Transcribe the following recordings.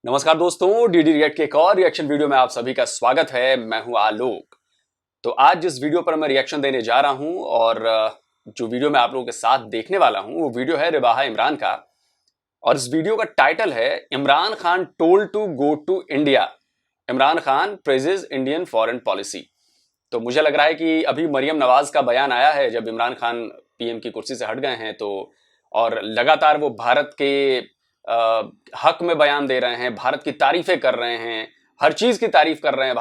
नमस्कार दोस्तों, DD react के एक और रिएक्शन वीडियो में आप सभी का स्वागत है। मैं हूं आलोक। तो आज जिस वीडियो पर मैं रिएक्शन देने जा रहा हूं और जो वीडियो मैं आप लोगों के साथ देखने वाला हूं वो वीडियो है रिबाहा इमरान का। और इस वीडियो का टाइटल है Imran Khan told to go to India, Imran Khan praises Indian foreign policy. तो मुझे लग रहा है कि अभी मरियम नवाज का बयान आया है जब इमरान खान पीएम की कुर्सी से हट गए हैं, तो और लगातार वो भारत के हक में बयान दे रहे हैं, भारत की तारीफें कर रहे हैं, हर चीज की तारीफ कर रहे हैं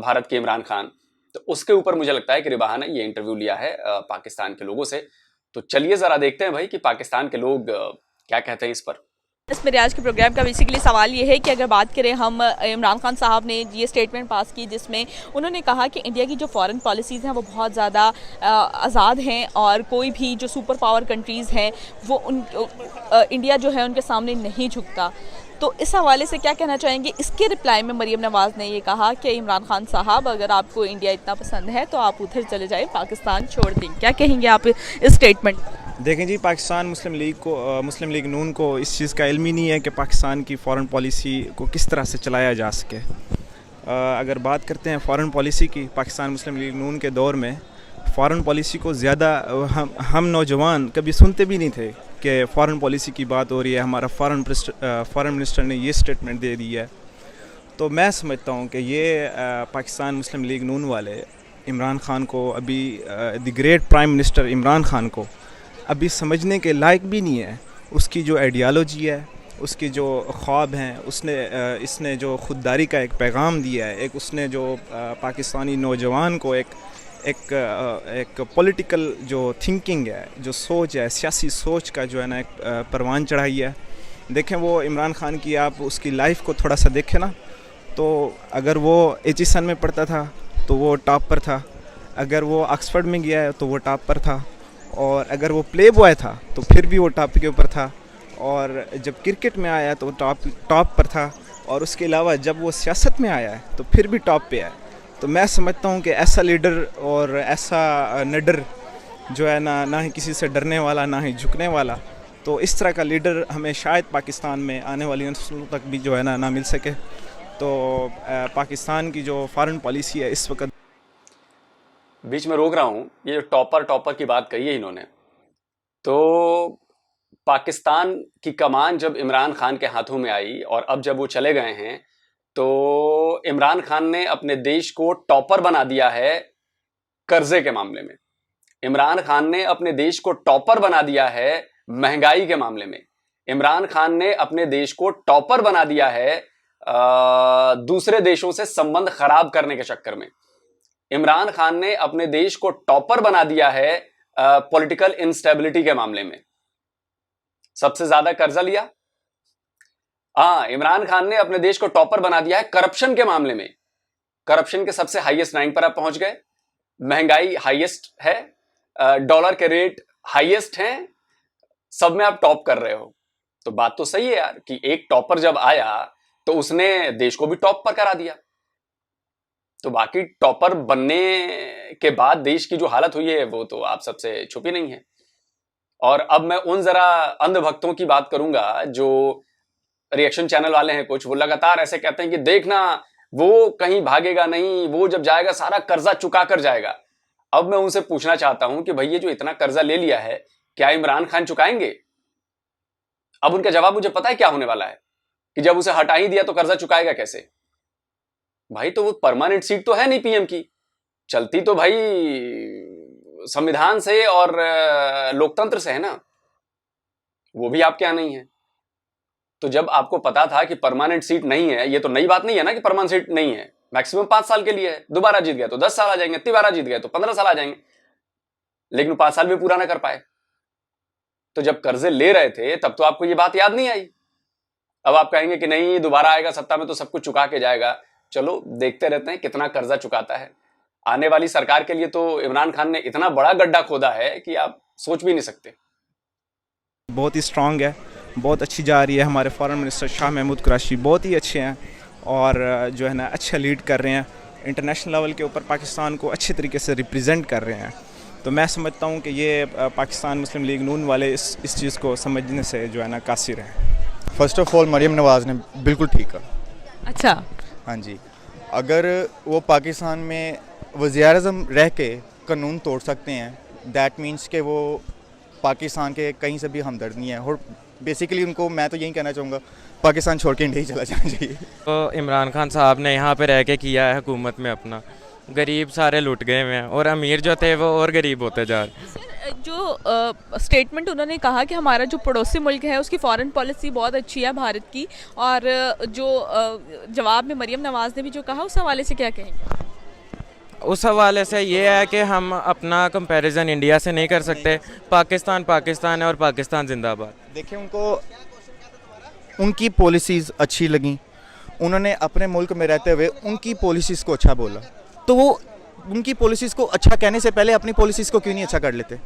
भारत के इमरान खान। तो उसके ऊपर मुझे लगता है कि रिबाहा ने ये इंटरव्यू लिया है पाकिस्तान के लोगों से। तो चलिए जरा देखते हैं भाई कि पाकिस्तान के लोग क्या कहते हैं इस पर। इस मेरे आज के प्रोग्राम का बेसिकली सवाल ये है कि अगर बात करें हम, इमरान खान साहब ने ये स्टेटमेंट पास की जिसमें उन्होंने कहा कि इंडिया की जो फॉरेन पॉलिसीज़ हैं वो बहुत ज़्यादा आज़ाद हैं और कोई भी जो सुपर पावर कंट्रीज़ हैं वो इंडिया जो है उनके सामने नहीं झुकता। तो इस हवाले से क्या कहना चाहेंगे? इसके रिप्लाई में मरियम नवाज़ ने ये कहा कि इमरान खान साहब, अगर आपको इंडिया इतना पसंद है तो आप उधर चले जाएँ, पाकिस्तान छोड़ दें। क्या कहेंगे आप इस स्टेटमेंट? देखें जी, पाकिस्तान मुस्लिम लीग नून को इस चीज़ का इल्म ही नहीं है कि पाकिस्तान की फ़ॉरेन पॉलिसी को किस तरह से चलाया जा सके। अगर बात करते हैं फ़ॉरेन पॉलिसी की, पाकिस्तान मुस्लिम लीग नून के दौर में फ़ॉरेन पॉलिसी को ज़्यादा हम नौजवान कभी सुनते भी नहीं थे कि फ़ॉरेन पॉलिसी की बात हो रही है, हमारा फ़ॉरेन मिनिस्टर ने ये स्टेटमेंट दे दी है। तो मैं समझता हूँ कि ये पाकिस्तान मुस्लिम लीग नून वाले इमरान खान को अभी the great prime minister Imran Khan को अभी समझने के लायक भी नहीं है। उसकी जो आइडियालॉजी है, उसकी जो ख्वाब हैं, इसने जो खुददारी का एक पैगाम दिया है, एक उसने जो पाकिस्तानी नौजवान को एक पॉलिटिकल जो थिंकिंग है, जो सोच है, सियासी सोच का जो है ना एक परवान चढ़ाई है। देखें वो इमरान खान की, आप उसकी लाइफ को थोड़ा सा देखें ना, तो अगर वो एचिसन में पढ़ता था तो वो टॉप पर था, अगर वो ऑक्सफर्ड में गया है तो वो टॉप पर था, और अगर वो प्ले बॉय था तो फिर भी वो टॉप के ऊपर था, और जब क्रिकेट में आया तो टॉप पर था, और उसके अलावा जब वो सियासत में आया है तो फिर भी टॉप पे है। तो मैं समझता हूँ कि ऐसा लीडर और ऐसा निडर जो है ना ही किसी से डरने वाला, ना ही झुकने वाला, तो इस तरह का लीडर हमें शायद पाकिस्तान में आने वाली नस्लों तक भी जो है ना मिल सके। तो पाकिस्तान की जो फॉरेन पॉलिसी है इस वक्त, बीच में रोक रहा हूं, ये जो टॉपर की बात कही है इन्होंने, तो पाकिस्तान की कमान जब इमरान खान के हाथों में आई और अब जब वो चले गए हैं, तो इमरान खान ने अपने देश को टॉपर बना दिया है कर्जे के मामले में। इमरान खान ने अपने देश को टॉपर बना दिया है महंगाई के मामले में। इमरान खान ने अपने देश को टॉपर बना दिया है दूसरे देशों से संबंध खराब करने के चक्कर में। इमरान खान ने अपने देश को टॉपर बना दिया है पॉलिटिकल इंस्टेबिलिटी के मामले में। सबसे ज्यादा कर्जा लिया। इमरान खान ने अपने देश को टॉपर बना दिया है करप्शन के मामले में। करप्शन के सबसे हाईएस्ट रैंक पर आप पहुंच गए। महंगाई हाईएस्ट है, डॉलर के रेट हाईएस्ट हैं, सब में आप टॉप कर रहे हो। तो बात तो सही है यार कि एक टॉपर जब आया तो उसने देश को भी टॉप पर करा दिया। तो बाकी टॉपर बनने के बाद देश की जो हालत हुई है वो तो आप सबसे छुपी नहीं है। और अब मैं उन जरा अंधभक्तों की बात करूंगा जो रिएक्शन चैनल वाले हैं, कुछ वो लगातार ऐसे कहते हैं कि देखना वो कहीं भागेगा नहीं, वो जब जाएगा सारा कर्जा चुका कर जाएगा। अब मैं उनसे पूछना चाहता हूं कि भाई ये जो इतना कर्जा ले लिया है, क्या इमरान खान चुकाएंगे? अब उनका जवाब मुझे पता है क्या होने वाला है कि जब उसे हटा ही दिया तो कर्जा चुकाएगा कैसे? भाई तो वो परमानेंट सीट तो है नहीं पीएम की, चलती तो भाई संविधान से और लोकतंत्र से है ना, वो भी आपके यहां नहीं है। तो जब आपको पता था कि परमानेंट सीट नहीं है, ये तो नई बात नहीं है ना कि परमानेंट सीट नहीं है, मैक्सिमम 5 साल के लिए है। दोबारा जीत गए तो 10 साल आ जाएंगे, तिबारा जीत गए तो 15 साल आ जाएंगे, लेकिन 5 साल भी पूरा ना कर पाए। तो जब कर्जे ले रहे थे तब तो आपको ये बात याद नहीं आई। अब आप कहेंगे कि नहीं दोबारा आएगा सत्ता में तो सब कुछ चुका के जाएगा। चलो देखते रहते हैं कितना कर्जा चुकाता है। आने वाली सरकार के लिए तो इमरान खान ने इतना बड़ा गड्ढा खोदा है कि आप सोच भी नहीं सकते। बहुत ही स्ट्रांग है, बहुत अच्छी जा रही है। हमारे फॉरेन मिनिस्टर शाह महमूद कुरैशी बहुत ही अच्छे हैं और जो है ना अच्छा लीड कर रहे हैं, इंटरनेशनल लेवल के ऊपर पाकिस्तान को अच्छे तरीके से रिप्रेजेंट कर रहे हैं। तो मैं समझता हूँ कि ये पाकिस्तान मुस्लिम लीग नून वाले इस चीज़ को समझने से जो है ना कासिर हैं। फर्स्ट ऑफ ऑल मरियम नवाज़ ने बिल्कुल ठीक कहा। अच्छा, हाँ जी, अगर वो पाकिस्तान में वज़ीर-ए-आज़म रह के कानून तोड़ सकते हैं, दैट मीन्स कि वो पाकिस्तान के कहीं से भी हमदर्द नहीं है। और बेसिकली उनको मैं तो यही कहना चाहूँगा, पाकिस्तान छोड़ के इंडिया ही चला जाना चाहिए। तो इमरान खान साहब ने यहाँ पे रह के किया है हुकूमत में अपना, गरीब सारे लुट गए हुए हैं और अमीर जो थे वो और गरीब होते जा रहे। सर जो स्टेटमेंट उन्होंने कहा कि हमारा जो पड़ोसी मुल्क है उसकी फॉरेन पॉलिसी बहुत अच्छी है भारत की, और जो जवाब में मरियम नवाज़ ने भी जो कहा उस हवाले से क्या कहेंगे? उस हवाले से ये है कि हम अपना कंपैरिजन इंडिया से नहीं कर सकते। पाकिस्तान पाकिस्तान है और पाकिस्तान जिंदाबाद। देखिए, उनको उनकी पॉलिसीज़ अच्छी लगी, उन्होंने अपने मुल्क में रहते हुए उनकी पॉलिसीज़ को अच्छा बोला, तो वो उनकी पॉलिसीज़ को अच्छा कहने से पहले अपनी पॉलिसीज़ को क्यों नहीं अच्छा कर लेते?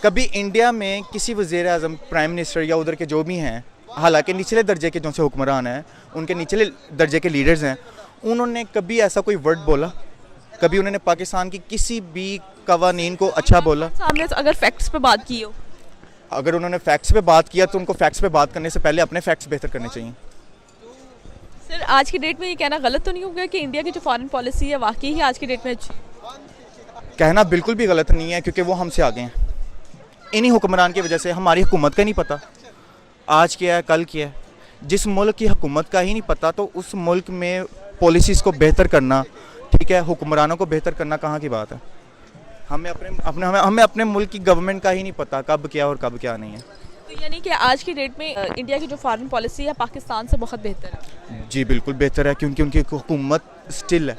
कभी इंडिया में किसी वज़ीर-ए-आज़म, प्राइम मिनिस्टर या उधर के जो भी हैं, हालांकि निचले दर्जे के जो से हुक्मरान हैं, उनके निचले दर्जे के लीडर्स हैं, उन्होंने कभी ऐसा कोई वर्ड बोला? कभी उन्होंने पाकिस्तान की किसी भी कवानीन को अच्छा बोला? सामने अगर फैक्ट्स पे बात की हो, अगर उन्होंने फैक्ट्स पे बात किया तो उनको फैक्ट्स पे बात करने से पहले अपने फैक्ट्स बेहतर करने चाहिए। सर आज की डेट में ये कहना गलत तो नहीं होगा कि इंडिया की जो फॉरेन पॉलिसी है वाकई ही आज की डेट में अच्छी? कहना बिल्कुल भी गलत नहीं है, क्योंकि वो हमसे आगे हैं। इन्हीं हुक्मरान की वजह से हमारी हुकूमत का नहीं पता आज क्या है कल क्या है। जिस मुल्क की हुकूमत का ही नहीं पता तो उस मुल्क में पॉलिसीज़ को बेहतर करना, ठीक है, हुक्मरानों को बेहतर करना कहाँ की बात है? हमें अपने मुल्क की गवर्नमेंट का ही नहीं पता कब क्या और कब क्या नहीं है। तो यानी कि आज की डेट में इंडिया की जो फॉरेन पॉलिसी है पाकिस्तान से बहुत बेहतर है? जी बिल्कुल बेहतर है, क्योंकि उनकी हुकूमत स्टिल है।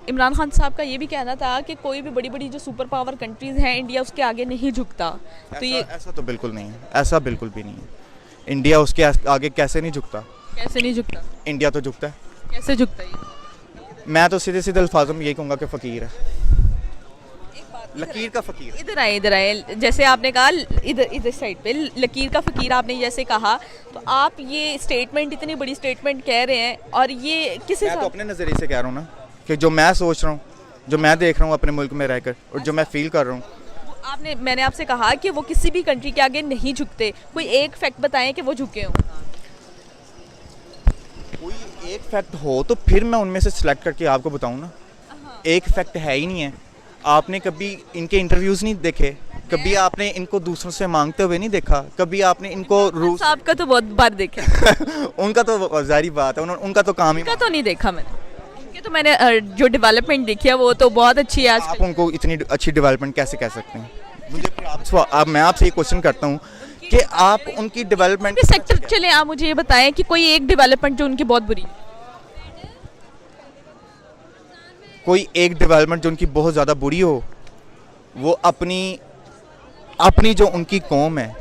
इमरान खान साहब का ये भी कहना था कि कोई भी बड़ी बड़ी जो सुपर पावर कंट्रीज़ हैं इंडिया उसके आगे नहीं झुकता, तो ये ऐसा तो बिल्कुल नहीं है, ऐसा बिल्कुल भी नहीं है। इंडिया उसके आगे कैसे नहीं झुकता? कैसे नहीं झुकता? इंडिया तो झुकता है। कैसे झुकता है? मैं तो सीधे सीधे अल्फाजों में यही कहूँगा कि फ़कीर है, लकीर का फ़कीर। इधर आए, जैसे आपने कहा इधर साइड पे लकीर का फ़कीर आपने जैसे कहा, तो आप ये स्टेटमेंट, इतनी बड़ी स्टेटमेंट कह रहे हैं, और ये किस मैं तो अपने नज़रिए से कह रहा हूँ ना, कि जो मैं सोच रहा हूँ, जो मैं देख रहा हूँ अपने मुल्क में रहकर, और जो मैं फील कर रहा हूँ। मैंने आपसे कहा कि वो किसी भी कंट्री के आगे नहीं झुकते, कोई एक फैक्ट बताएं कि वो झुके हों। कोई एक फैक्ट हो तो फिर मैं उनमें से सिलेक्ट करके आपको बताऊँ ना। एक फैक्ट है ही नहीं है। आपने कभी इनके इंटरव्यूज़ नहीं देखे? कभी आपने इनको दूसरों से मांगते हुए नहीं देखा? कभी आपने इनको रूस साहब का तो बहुत बार देखा उनका तो जारी बात है, उनका तो काम ही। उनका तो नहीं देखा मैंने, इनके तो मैंने जो डेवलपमेंट देखी है वो तो बहुत अच्छी है। आप उनको इतनी अच्छी डेवलपमेंट कैसे कह सकते हैं? मुझे मैं आपसे ये क्वेश्चन करता हूँ कि आप उनकी डेवलपमेंट सेक्टर चले, आप मुझे ये बताएं कि कोई एक डेवलपमेंट जो उनकी बहुत बुरी, कोई एक डेवलपमेंट जो उनकी बहुत ज़्यादा बुरी हो, वो अपनी जो उनकी कौम है,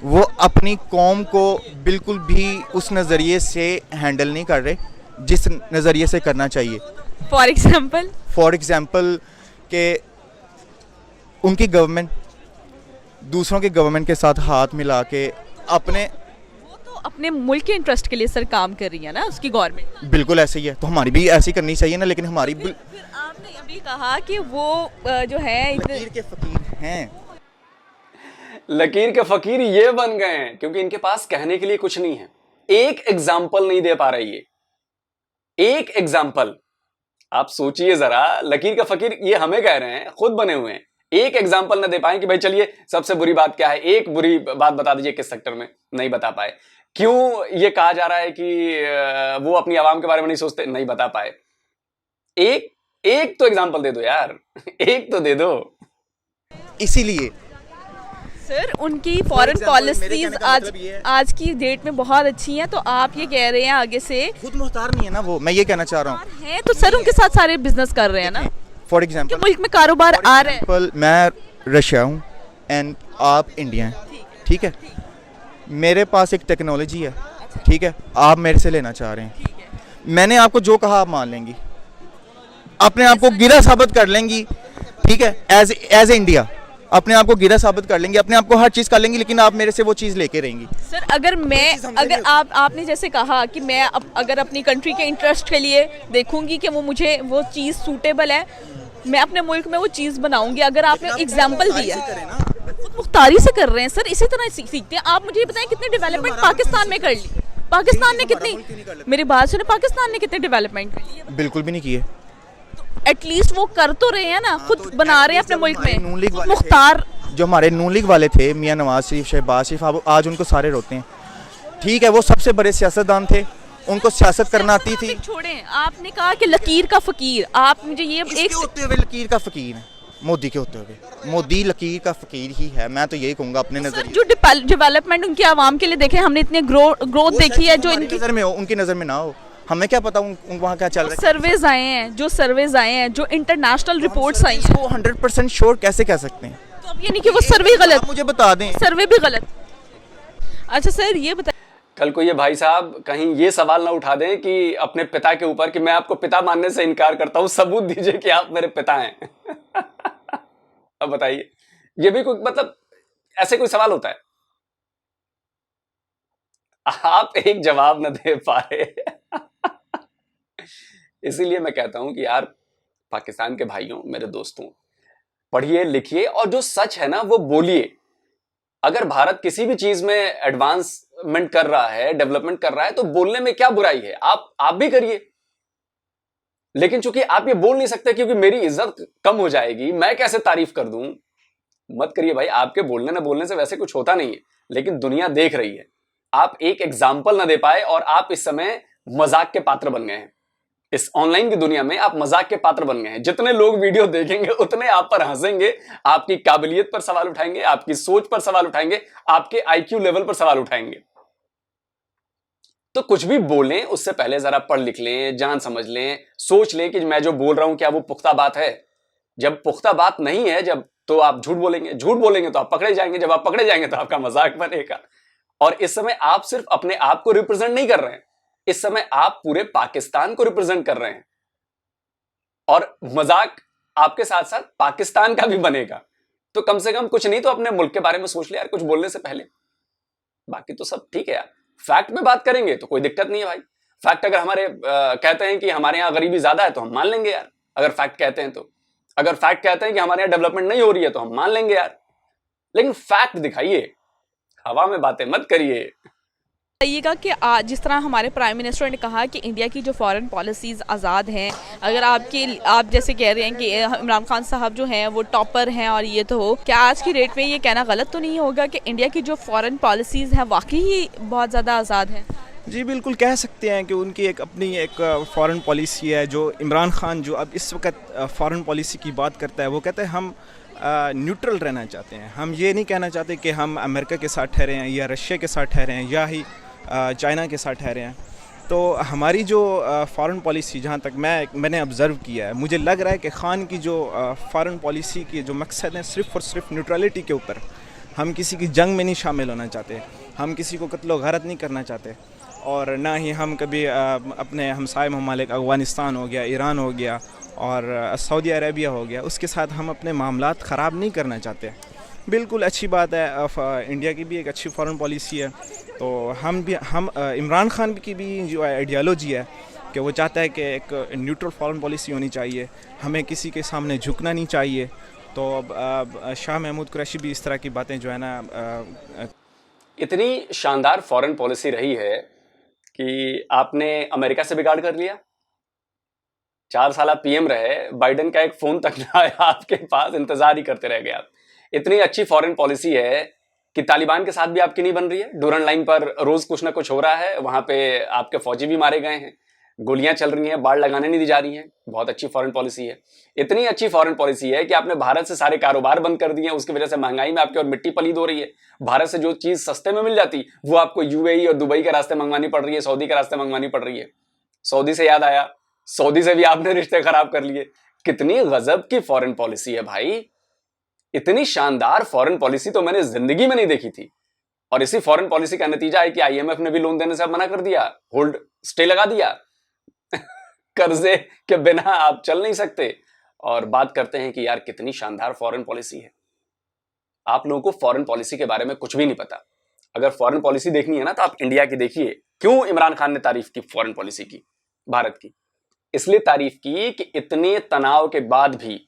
वो अपनी कौम को बिल्कुल भी उस नज़रिए से हैंडल नहीं कर रहे जिस नज़रिए से करना चाहिए। फॉर एग्ज़ाम्पल के उनकी गवर्नमेंट दूसरों की गवर्नमेंट के साथ हाथ मिला के अपने मुल्क के इंटरेस्ट के लिए सर काम कर रही है ना उसकी गवर्नमेंट। बिल्कुल ऐसे ही है, तो हमारी भी ऐसी करनी चाहिए ना। लेकिन हमारी फिर आपने अभी कहा कि वो जो है लकीर के फ़कीर हैं। लकीर के फ़कीर ये बन गए हैं क्योंकि इनके पास कहने के लिए कुछ नहीं है। एक एग्जाम्पल नहीं दे पा रही है, एक एग्जाम्पल। आप सोचिए जरा, लकीर के फ़कीर ये हमें कह रहे हैं, खुद बने हुए हैं। एक एग्जाम्पल ना दे पाए कि भाई चलिए सबसे बुरी बात क्या है, एक बुरी बात बता दीजिए किस सेक्टर में। नहीं बता पाए। क्यों ये कहा जा रहा है कि वो अपनी आवाम के बारे में नहीं सोचते? नहीं बता पाए। एक तो एग्जाम्पल दे दो यार, एक तो दे दो। इसीलिए सर उनकी फॉरेन पॉलिसीज आज की डेट में बहुत अच्छी हैं, तो आप ये कह रहे हैं आगे से खुद मुख्तार नहीं है ना वो, मैं ये कहना चाह रहा हूँ। है तो सर उनके साथ सारे बिजनेस कर रहे हैं ना। फॉर एग्जाम्पल मुल्क में कारोबार आ रहे हैं। मैं रशिया हूँ एंड आप इंडिया हैं, ठीक है। मेरे पास एक टेक्नोलॉजी है, ठीक है, आप मेरे से लेना चाह रहे हैं। मैंने आपको जो कहा आप मान लेंगी, अपने आप को गिरा साबित कर लेंगी, ठीक है। एज इंडिया अपने आप को गिरा साबित कर लेंगी, अपने आप को हर चीज़ कर लेंगी, लेकिन आप मेरे से वो चीज़ लेके रहेंगी। सर अगर आपने जैसे कहा कि मैं अगर अपनी कंट्री के इंटरेस्ट के लिए देखूंगी कि मुझे वो चीज़ सूटेबल है, मैं अपने मुल्क में वो चीज़ बनाऊंगी। अगर आपने एग्जाम्पल दिया, खुद मुख्तारी से कर रहे हैं सर, इसी तरह सीखते हैं। आप मुझे ये बताएं कितनी डेवलपमेंट पाकिस्तान में कर ली, पाकिस्तान ने कितनी, मेरी बात सुने, पाकिस्तान ने कितनी डेवलपमेंट कर ली? बिल्कुल भी नहीं किए। एटलीस्ट वो कर तो रहे हैं ना, खुद बना रहे हैं अपने मुल्क में। नून लीग वाले मुख्तार जो हमारे नून लीग वाले थे, मियां नवाज शरीफ, शहबाज शरीफ, अब आज उनको सारे रोते हैं। ठीक है, वो सबसे बड़े सियासतदान थे, उनको सियासत करना आती थी। छोड़ें, आपने कहा कि लकीर का फकीर, आप मुझे ये एक होते हुए लकीर का फकीर है मोदी के होते हुए, मोदी लकीर का फकीर ही है। मैं तो यही कहूँगा अपने नजरिए। जो डेवलपमेंट उनकी आवाम के लिए देखे हमने, इतनी ग्रोथ देखी है जो इनकी नजर में हो, उनकी नजर में ना हो, हमें क्या पता वहाँ क्या चल रहा है। सर्वेज आए हैं, जो सर्वेज आए हैं, जो इंटरनेशनल रिपोर्ट्स आई हैं, वो 100% श्योर कैसे कह सकते हैं? तो अब ये नहीं कि वो सर्वे गलत, आप मुझे बता दें। सर्वे भी गलत। अच्छा सर ये बताइए, कल को ये भाई साहब कहीं ये सवाल ना उठा दें कि अपने पिता के ऊपर कि मैं आपको पिता मानने से इनकार करता हूं, सबूत दीजिए कि आप मेरे पिता हैं। अब बताइए, ये भी कोई मतलब ऐसे कोई सवाल होता है? आप एक जवाब न दे पाए। इसीलिए मैं कहता हूं कि यार पाकिस्तान के भाइयों, मेरे दोस्तों, पढ़िए लिखिए और जो सच है ना वो बोलिए। अगर भारत किसी भी चीज में एडवांसमेंट कर रहा है, डेवलपमेंट कर रहा है, तो बोलने में क्या बुराई है? आप भी करिए। लेकिन चूंकि आप ये बोल नहीं सकते क्योंकि मेरी इज्जत कम हो जाएगी, मैं कैसे तारीफ कर दूं, मत करिए भाई। आपके बोलने ना बोलने से वैसे कुछ होता नहीं है, लेकिन दुनिया देख रही है। आप एक एग्जाम्पल ना दे पाए और आप इस समय मजाक के पात्र बन गए हैं। इस ऑनलाइन की दुनिया में आप मजाक के पात्र बन गए हैं। जितने लोग वीडियो देखेंगे उतने आप पर हंसेंगे, आपकी काबिलियत पर सवाल उठाएंगे, आपकी सोच पर सवाल उठाएंगे, आपके आईक्यू लेवल पर सवाल उठाएंगे। तो कुछ भी बोलें उससे पहले जरा पढ़ लिख लें, जान समझ लें, सोच लें कि मैं जो बोल रहा हूं क्या वो पुख्ता बात है। जब पुख्ता बात नहीं है, जब तो आप झूठ बोलेंगे, झूठ बोलेंगे तो आप पकड़े जाएंगे, जब आप पकड़े जाएंगे तो आपका मजाक बनेगा। और इस समय आप सिर्फ अपने आप को रिप्रेजेंट नहीं कर रहे हैं, इस समय आप पूरे पाकिस्तान को रिप्रेजेंट कर रहे हैं और मजाक आपके साथ साथ पाकिस्तान का भी बनेगा। तो कम से कम कुछ नहीं तो अपने मुल्क के बारे में सोच ले यार, कुछ बोलने से पहले। बाकी तो सब ठीक है यार, फैक्ट में बात करेंगे तो कोई दिक्कत नहीं है भाई। फैक्ट अगर हमारे कहते हैं कि हमारे यहाँ गरीबी ज्यादा है तो हम मान लेंगे यार, अगर फैक्ट कहते हैं तो। अगर फैक्ट कहते हैं कि हमारे यहाँ डेवलपमेंट नहीं हो रही है तो हम मान लेंगे यार, लेकिन फैक्ट दिखाइए, हवा में बातें मत करिए। बताइएगा कि आज जिस तरह हमारे प्राइम मिनिस्टर ने कहा कि इंडिया की जो फॉरेन पॉलिसीज़ आज़ाद हैं, अगर आप जैसे कह रहे हैं कि इमरान खान साहब जो हैं वो टॉपर हैं और ये तो हो, क्या आज की डेट में ये कहना गलत तो नहीं होगा कि इंडिया की जो फॉरेन पॉलिसीज़ हैं वाकई ही बहुत ज़्यादा आज़ाद हैं? जी बिल्कुल कह सकते हैं कि उनकी एक अपनी एक फ़ॉरेन पॉलिसी है। जो इमरान खान जो अब इस वक्त फ़ॉरेन पॉलिसी की बात करता है, वो कहते हैं हम न्यूट्रल रहना चाहते हैं। हम ये नहीं कहना चाहते कि हम अमेरिका के साथ ठहरे हैं या रशिया के साथ ठहरे हैं या ही चाइना के साथ ठहरे हैं। तो हमारी जो फ़ॉरेन पॉलिसी, जहाँ तक मैंने ऑब्ज़र्व किया है, मुझे लग रहा है कि ख़ान की जो फ़ॉरेन पॉलिसी की जो मकसद है सिर्फ़ और सिर्फ न्यूट्रलिटी के ऊपर। हम किसी की जंग में नहीं शामिल होना चाहते, हम किसी को कत्ल गारत नहीं करना चाहते, और ना ही हम कभी अपने हमसाय ममालिक अफ़गानिस्तान हो गया, ईरान हो गया और सऊदी अरेबिया हो गया, उसके साथ हम अपने मामलात ख़राब नहीं करना चाहते। बिल्कुल अच्छी बात है, इंडिया की भी एक अच्छी फ़ॉरेन पॉलिसी है। तो हम इमरान खान की भी जो आइडियालॉजी है कि वो चाहता है कि एक न्यूट्रल फ़ॉरेन पॉलिसी होनी चाहिए, हमें किसी के सामने झुकना नहीं चाहिए। तो शाह महमूद कुरैशी भी इस तरह की बातें जो है ना, इतनी शानदार फॉरेन पॉलिसी रही है कि आपने अमेरिका से बिगाड़ कर लिया। 4 साल आप पीएम रहे, बाइडेन का एक फोन तक ना आया आपके पास, इंतजार ही करते रह गए आप। इतनी अच्छी फॉरेन पॉलिसी है कि तालिबान के साथ भी आपकी नहीं बन रही है। डूरन लाइन पर रोज कुछ ना कुछ हो रहा है, वहां पे आपके फौजी भी मारे गए हैं, गोलियां चल रही हैं, बाढ़ लगाने नहीं दी जा रही हैं। बहुत अच्छी फॉरेन पॉलिसी है। इतनी अच्छी फॉरेन पॉलिसी है कि आपने भारत से सारे कारोबार बंद कर दिए, उसकी वजह से महंगाई में आपकी और मिट्टी पलीद हो रही है। भारत से जो चीज सस्ते में मिल जाती वो आपको यूएई और दुबई के रास्ते मंगवानी पड़ रही है, सऊदी के रास्ते मंगवानी पड़ रही है। सऊदी से याद आया, सऊदी से भी आपने रिश्ते खराब कर लिए। कितनी गजब की फॉरेन पॉलिसी है भाई। इतनी शानदार फॉरेन पॉलिसी तो मैंने जिंदगी में नहीं देखी थी। और इसी फॉरेन पॉलिसी का नतीजा है कि आईएमएफ ने भी लोन देने से मना कर दिया, होल्ड स्टे लगा दिया। कर्जे के बिना आप चल नहीं सकते। और बात करते हैं कि यार कितनी शानदार फॉरेन पॉलिसी है। आप लोगों को फॉरेन पॉलिसी के बारे में कुछ भी नहीं पता। अगर फॉरेन पॉलिसी देखनी है ना तो आप इंडिया की देखिए। क्यों इमरान खान ने तारीफ की फॉरेन पॉलिसी की, भारत की? इसलिए तारीफ की कि इतने तनाव के बाद भी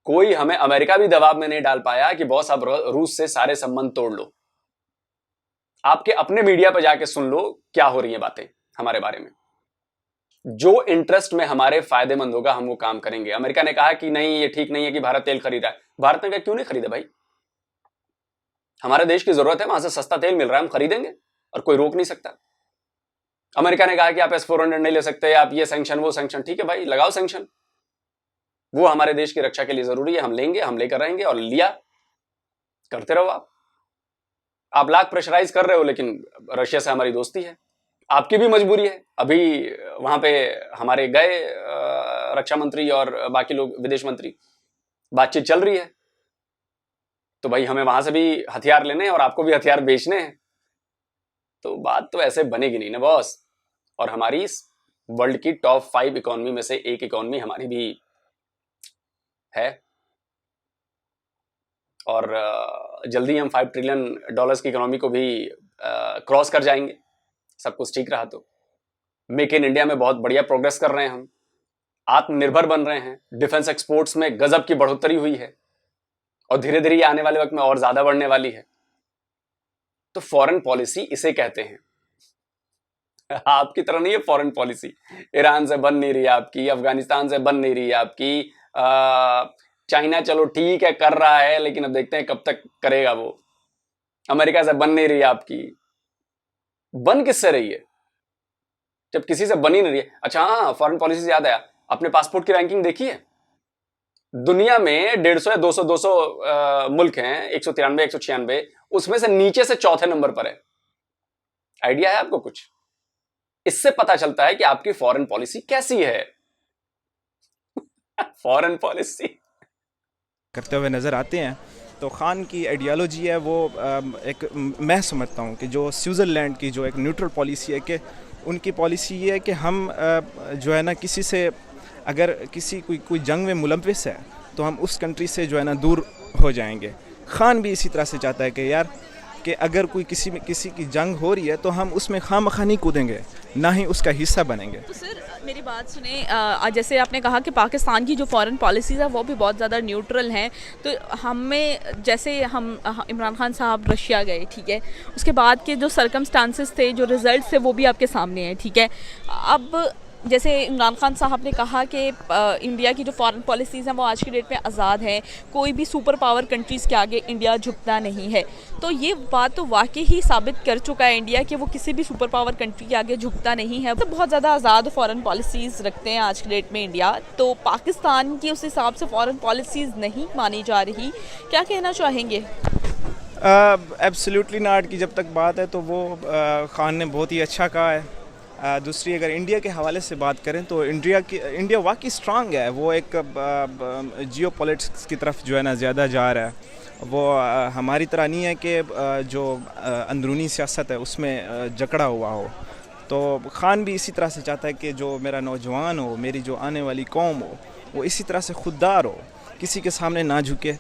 कोई हमें अमेरिका भी दबाव में नहीं डाल पाया कि बॉस अब रूस से सारे संबंध तोड़ लो। आपके अपने मीडिया पर जाके सुन लो क्या हो रही है बातें हमारे बारे में। जो इंटरेस्ट में हमारे फायदेमंद होगा हम वो काम करेंगे। अमेरिका ने कहा कि नहीं ये ठीक नहीं है कि भारत तेल खरीदा है। भारत ने कहा क्यों नहीं खरीदे भाई, हमारे देश की जरूरत है, वहां से सस्ता तेल मिल रहा है, हम खरीदेंगे और कोई रोक नहीं सकता। अमेरिका ने कहा कि आप S-400 नहीं ले सकते, आप ये सैंक्शन वो सैंक्शन, ठीक है भाई लगाओ सैंक्शन, वो हमारे देश की रक्षा के लिए जरूरी है, हम लेंगे, हम लेकर रहेंगे। और लिया, करते रहो। आप लाख प्रेशराइज कर रहे हो लेकिन रशिया से हमारी दोस्ती है, आपकी भी मजबूरी है। अभी वहां पे हमारे गए रक्षा मंत्री और बाकी लोग विदेश मंत्री, बातचीत चल रही है, तो भाई हमें वहां से भी हथियार लेने हैं और आपको भी हथियार बेचने हैं, तो बात तो ऐसे बनेगी नहीं ना बॉस। और हमारी वर्ल्ड की टॉप 5 इकोनॉमी में से एक इकोनॉमी हमारी भी है, और जल्दी हम $5 ट्रिलियन की इकोनॉमी को भी क्रॉस कर जाएंगे, सब कुछ ठीक रहा तो। मेक इन इंडिया में बहुत बढ़िया प्रोग्रेस कर रहे हैं हम, आत्मनिर्भर बन रहे हैं, डिफेंस एक्सपोर्ट्स में गजब की बढ़ोतरी हुई है और धीरे धीरे आने वाले वक्त में और ज्यादा बढ़ने वाली है। तो फॉरेन पॉलिसी इसे कहते हैं। आपकी तरह नहीं है फॉरेन पॉलिसी, ईरान से बन नहीं रही आपकी, अफगानिस्तान से बन नहीं रही आपकी, चाइना चलो ठीक है कर रहा है लेकिन अब देखते हैं कब तक करेगा वो, अमेरिका से बन नहीं रही आपकी। बन किससे रही है जब किसी से बन ही नहीं रही है। अच्छा हाँ, फॉरेन पॉलिसी से याद आया, अपने पासपोर्ट की रैंकिंग देखी है? दुनिया में 150 या 200 मुल्क हैं, 193 196, उसमें से नीचे से चौथे नंबर पर है। आइडिया है आपको कुछ? इससे पता चलता है कि आपकी फॉरेन पॉलिसी कैसी है। फॉरेन पॉलिसी करते हुए नज़र आते हैं। तो ख़ान की आइडियोलॉजी है वो एक, मैं समझता हूँ कि जो स्विट्ज़रलैंड की जो एक न्यूट्रल पॉलिसी है, कि उनकी पॉलिसी ये है कि हम जो है ना किसी से अगर किसी कोई जंग में मुलव्विस है तो हम उस कंट्री से जो है ना दूर हो जाएंगे। ख़ान भी इसी तरह से चाहता है कि यार कि अगर कोई किसी की जंग हो रही है तो हम उसमें खामखा नहीं कूदेंगे, ना ही उसका हिस्सा बनेंगे। तो सर मेरी बात सुने, जैसे आपने कहा कि पाकिस्तान की जो फॉरेन पॉलिसीज़ है वो भी बहुत ज़्यादा न्यूट्रल हैं, तो हमें जैसे हम इमरान खान साहब रशिया गए, ठीक है, उसके बाद के जो सर्कमस्टांसेस थे, जो रिजल्ट थे वो भी आपके सामने हैं, ठीक है। अब जैसे इमरान खान साहब ने कहा कि इंडिया की जो फॉरेन पॉलिसीज़ हैं वो आज की डेट में आज़ाद हैं, कोई भी सुपर पावर कंट्रीज़ के आगे इंडिया झुकता नहीं है। तो ये बात तो वाकई ही साबित कर चुका है इंडिया कि वो किसी भी सुपर पावर कंट्री के आगे झुकता नहीं है। तो बहुत ज़्यादा आज़ाद फॉरेन पॉलिसीज़ रखते हैं आज की डेट में इंडिया, तो पाकिस्तान की उस हिसाब से फॉरेन पॉलिसीज़ नहीं मानी जा रही, क्या कहना चाहेंगे? एब्सोल्युटली नॉट की जब तक बात है तो वो ख़ान ने बहुत ही अच्छा कहा है। दूसरी अगर इंडिया के हवाले से बात करें तो इंडिया वाकई स्ट्रांग है, वो एक जियो पॉलिटिक्स की तरफ जो है ना ज़्यादा जा रहा है। वो हमारी तरह नहीं है कि जो अंदरूनी सियासत है उसमें जकड़ा हुआ हो। तो ख़ान भी इसी तरह से चाहता है कि जो मेरा नौजवान हो, मेरी जो आने वाली कौम हो, वो इसी तरह से खुददार हो, किसी के सामने ना झुके,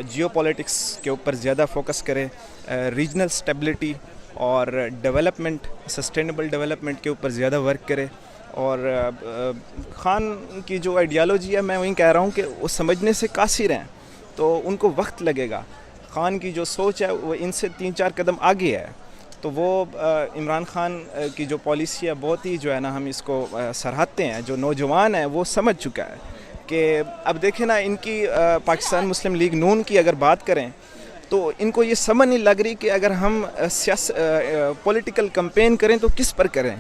जियो पॉलिटिक्स के ऊपर ज़्यादा फोकस करे, रीजनल स्टेबिलिटी और डेवलपमेंट, सस्टेनेबल डेवलपमेंट के ऊपर ज़्यादा वर्क करे। और ख़ान की जो आइडियोलॉजी है, मैं वही कह रहा हूँ कि वो समझने से कासिर हैं, तो उनको वक्त लगेगा। ख़ान की जो सोच है वो इनसे 3-4 कदम आगे है। तो वो इमरान ख़ान की जो पॉलिसी है बहुत ही जो है ना हम इसको सराहते हैं। जो नौजवान है वो समझ चुका है कि अब देखें ना, इनकी पाकिस्तान मुस्लिम लीग नून की अगर बात करें तो इनको ये समझ नहीं लग रही कि अगर हम पॉलिटिकल कैंपेन करें तो किस पर करें।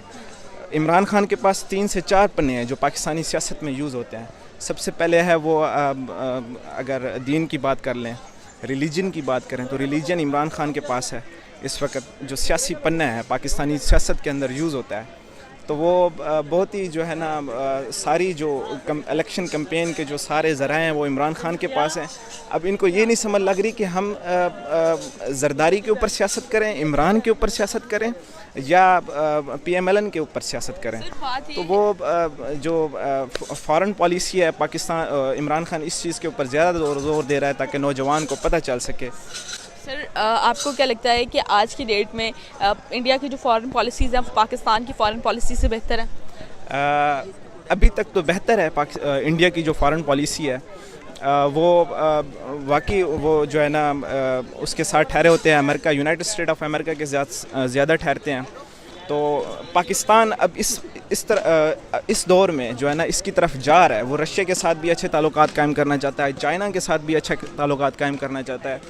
इमरान खान के पास 3 से 4 पन्ने हैं जो पाकिस्तानी सियासत में यूज़ होते हैं। सबसे पहले है वो अगर दीन की बात कर लें, रिलीजन की बात करें तो रिलीजन इमरान खान के पास है इस वक्त। जो सियासी पन्ना है पाकिस्तानी सियासत के अंदर यूज़ होता है, तो वो बहुत ही जो है ना सारी जो इलेक्शन कैंपेन के जो सारे ज़राए हैं वो इमरान खान के पास हैं। अब इनको ये नहीं समझ लग रही कि हम जरदारी के ऊपर सियासत करें, इमरान के ऊपर सियासत करें, या PMLN के ऊपर सियासत करें। तो वो जो फॉरेन पॉलिसी है पाकिस्तान, इमरान खान इस चीज़ के ऊपर ज़्यादा ज़ोर दे रहा है ताकि नौजवान को पता चल सके। सर आपको क्या लगता है कि आज की डेट में इंडिया की जो फॉरेन पॉलिसीज़ हैं पाकिस्तान की फॉरेन पॉलिसी से बेहतर है? अभी तक तो बेहतर है इंडिया की जो फॉरेन पॉलिसी है। वाकई वो जो है ना उसके साथ ठहरे होते हैं। America, United state of America के ज़्यादा ठहरते हैं। तो पाकिस्तान अब इस दौर में जो है ना इसकी तरफ जा रहा है। वो रशिया के साथ भी अच्छे ताल्लुकात कायम करना चाहता है, चाइना के साथ भी अच्छे ताल्लुकात कायम करना चाहता है,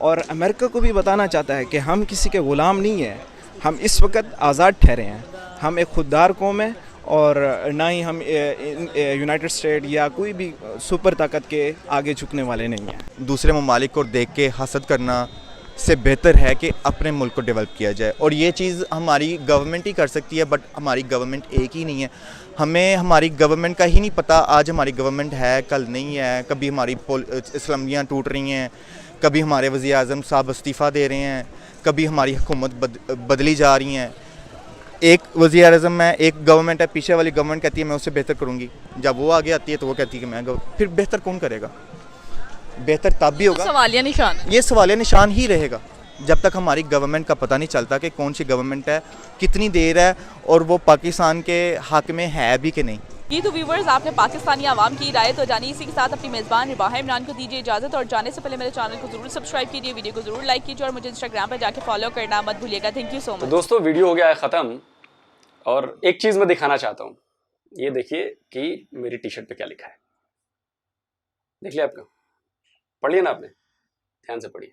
और अमेरिका को भी बताना चाहता है कि हम किसी के ग़ुलाम नहीं हैं, हम इस वक्त आज़ाद ठहरे हैं, हम एक खुददार कौम है, और ना ही हम यूनाइटेड स्टेट या कोई भी सुपर ताकत के आगे झुकने वाले नहीं हैं। दूसरे ममालिक को देख के हसद करना से बेहतर है कि अपने मुल्क को डेवलप किया जाए, और ये चीज़ हमारी गवर्नमेंट ही कर सकती है। बट हमारी गवर्नमेंट एक ही नहीं है, हमें हमारी गवर्नमेंट का ही नहीं पता। आज हमारी गवर्नमेंट है, कल नहीं है। कभी हमारी असम्बलियाँ टूट रही हैं, कभी हमारे वज़ीर आज़म साहब इस्तीफ़ा दे रहे हैं, कभी हमारी हुकूमत बदली जा रही हैं। एक वज़ीर आज़म है, एक गवर्नमेंट है, पीछे वाली गवर्नमेंट कहती है मैं उससे बेहतर करूँगी। जब वो आगे आती है तो वो कहती है कि मैं फिर बेहतर कौन करेगा? बेहतर तब भी होगा, सवालिया निशान है। ये सवालिया निशान ही रहेगा जब तक हमारी गवर्नमेंट का पता नहीं चलता कि कौन सी गवर्नमेंट है, कितनी देर है, और वो पाकिस्तान के हक़ में है भी कि नहीं। ये तो व्यूवर्स, आपने पाकिस्तानी आवाम की राय तो जानी। इसी के साथ अपनी मेज़बान रिबाहा इमरान को दीजिए इजाज़त, और जाने से पहले मेरे चैनल को जरूर सब्सक्राइब कीजिए, वीडियो को जरूर लाइक कीजिए, और मुझे इंस्टाग्राम पर जाके फॉलो करना मत भूलिएगा। Thank you so much. दोस्तों, वीडियो हो गया है ख़त्म, और एक चीज़ मैं दिखाना चाहता हूँ। ये देखिए कि मेरी टी शर्ट पे क्या लिखा है, देख लिया आपका? पढ़ लिया ना आपने? ध्यान से पढ़िए।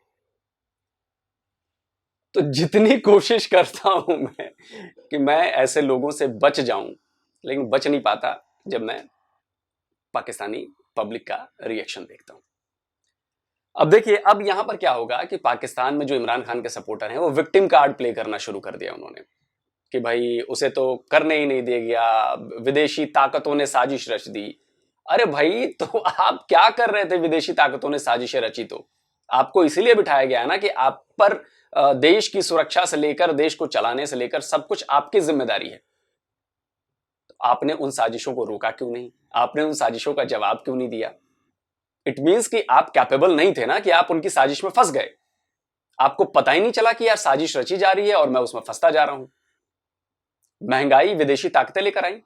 तो जितनी कोशिश करता हूं मैं कि मैं ऐसे लोगों से बच जाऊं, लेकिन बच नहीं पाता जब मैं पाकिस्तानी पब्लिक का रिएक्शन देखता हूं। अब देखिए, अब यहां पर क्या होगा कि पाकिस्तान में जो इमरान खान के सपोर्टर हैं वो विक्टिम कार्ड प्ले करना शुरू कर दिया उन्होंने, कि भाई उसे तो करने ही नहीं दिया गया, विदेशी ताकतों ने साजिश रच दी। अरे भाई, तो आप क्या कर रहे थे? विदेशी ताकतों ने साजिशें रची तो आपको इसीलिए बिठाया गया है ना कि आप पर देश की सुरक्षा से लेकर देश को चलाने से लेकर सब कुछ आपकी जिम्मेदारी है। तो आपने उन साजिशों को रोका क्यों नहीं? आपने उन साजिशों का जवाब क्यों नहीं दिया? इट मींस कि आप कैपेबल नहीं थे ना, कि आप उनकी साजिश में फंस गए। आपको पता ही नहीं चला कि यार साजिश रची जा रही है और मैं उसमें फंसता जा रहा हूं। महंगाई विदेशी ताकतें लेकर आई,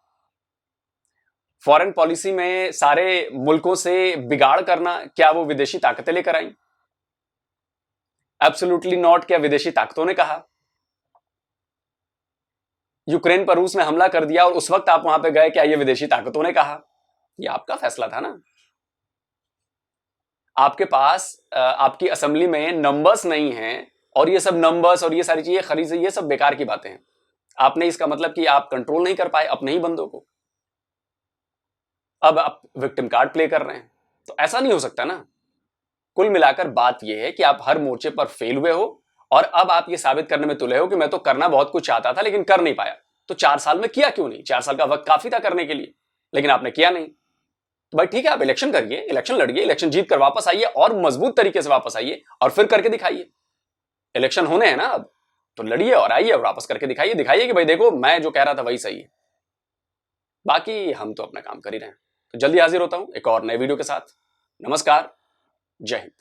फॉरेन पॉलिसी में सारे मुल्कों से बिगाड़ करना, क्या वो विदेशी ताकतें लेकर आई? Absolutely not. क्या विदेशी ताकतों ने कहा? यूक्रेन पर रूस ने हमला कर दिया और उस वक्त आप वहां पे गए, क्या ये विदेशी ताकतों ने कहा? ये आपका फैसला था ना। आपके पास आपकी असेंबली में नंबर्स नहीं हैं, और ये सब नंबर्स और ये सारी चीजें खरीद, ये सब बेकार की बातें हैं। आपने इसका मतलब कि आप कंट्रोल नहीं कर पाए अपने ही बंदों को, अब आप विक्टिम कार्ड प्ले कर रहे हैं। तो ऐसा नहीं हो सकता ना। कुल मिलाकर बात यह है कि आप हर मोर्चे पर फेल हुए हो, और अब आप ये साबित करने में तुले हो कि मैं तो करना बहुत कुछ चाहता था लेकिन कर नहीं पाया। तो 4 साल में किया क्यों नहीं? 4 साल का वक्त काफी था करने के लिए, लेकिन आपने किया नहीं। तो भाई ठीक है, आप इलेक्शन करिए, इलेक्शन लड़िए, इलेक्शन जीत कर वापस आइए, और मजबूत तरीके से वापस आइए, और फिर करके दिखाइए। इलेक्शन होने हैं ना अब, तो लड़िए और आइए और वापस करके दिखाइए कि भाई देखो, मैं जो कह रहा था वही सही है। बाकी हम तो अपना काम कर ही रहे हैं। तो जल्दी हाजिर होता हूं एक और नए वीडियो के साथ। नमस्कार, जय हिंद।